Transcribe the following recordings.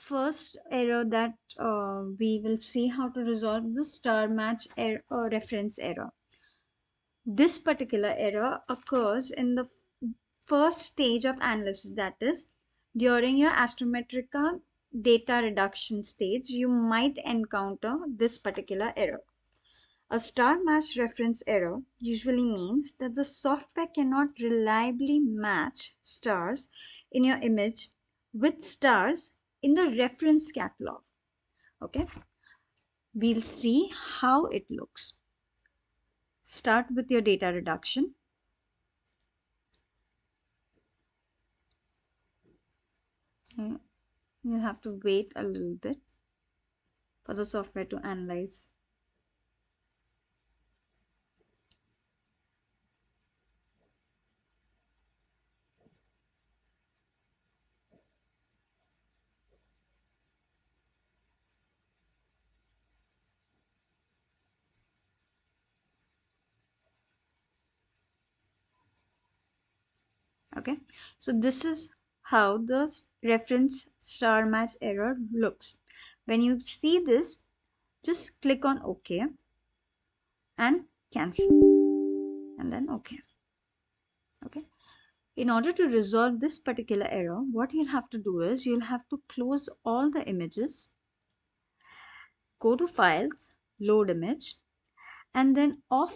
first error that we will see how to resolve the star match error, reference error. This particular error occurs in the first stage of analysis, that is, during your Astrometrica data reduction stage, you might encounter this particular error. A star match reference error usually means that the software cannot reliably match stars in your image with stars in the reference catalog. Okay, we'll see how it looks. Start with your data reduction. You'll have to wait a little bit for the software to analyze. Okay, so this is how the reference star match error looks. When you see this, just click on OK and cancel, and then OK. Okay, in order to resolve this particular error, what you'll have to do is you'll have to close all the images, go to Files, Load Image, and then of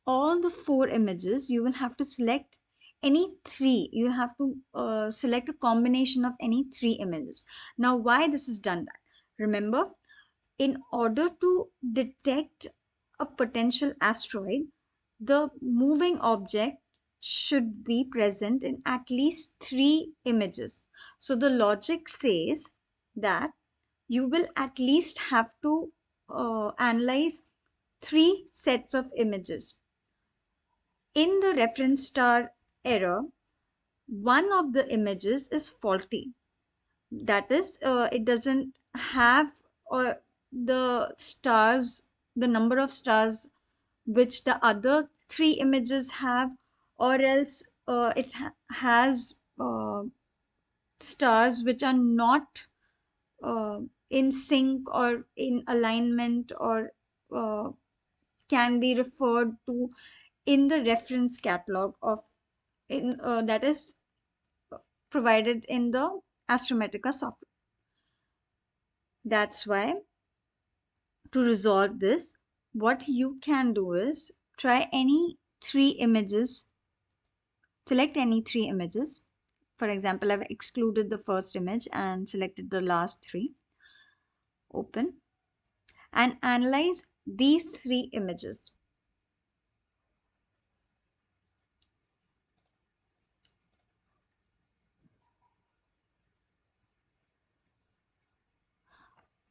all the 4 images, you will have to select any 3. You have to select a combination of any 3 images. Now, why this is done that? Remember, in order to detect a potential asteroid, the moving object should be present in at least 3 images. So the logic says that you will at least have to analyze 3 sets of images. In the reference star error, one of the images is faulty. That is, it doesn't have the stars, the number of stars which the other 3 images have, or else it has stars which are not in sync or in alignment, or can be referred to in the reference catalog of that is provided in the Astrometrica software. That's why, to resolve this, what you can do is try any 3 images, select any 3 images. For example, I've excluded the first image and selected the last 3. Open and analyze these 3 images.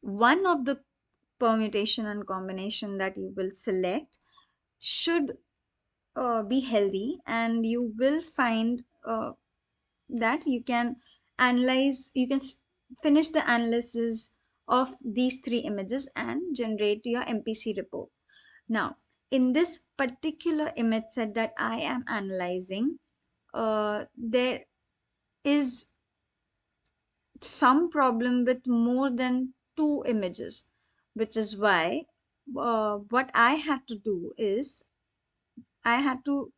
One of the permutation and combination that you will select should be healthy, and you will find that you can analyze, you can finish the analysis of these 3 images and generate your MPC report. Now, in this particular image set that I am analyzing, there is some problem with more than 2 images, which is why what I had to do is I had to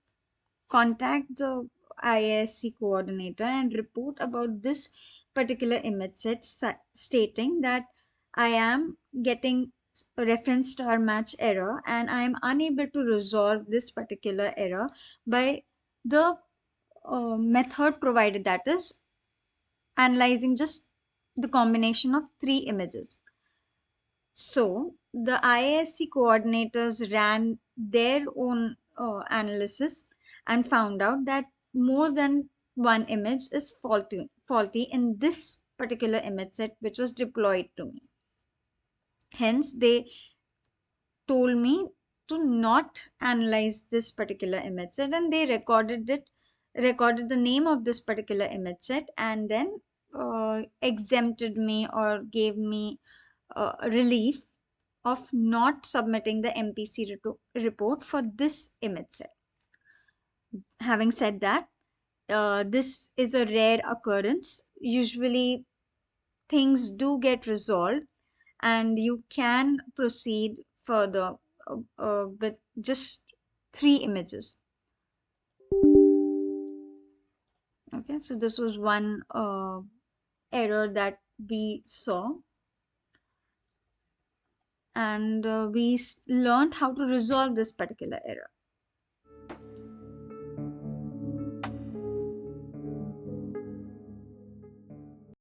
contact the IASC coordinator and report about this particular image set, stating that I am getting a reference star match error and I am unable to resolve this particular error by the method provided, that is analyzing just the combination of 3 images. So the IASC coordinators ran their own analysis and found out that more than one image is faulty in this particular image set which was deployed to me. Hence, they told me to not analyze this particular image set, and they recorded the name of this particular image set, and then exempted me or gave me relief of not submitting the MPC report for this image set. Having said that, this is a rare occurrence. Usually things do get resolved and you can proceed further with just 3 images. Okay, so this was one error that we saw, and we learned how to resolve this particular error.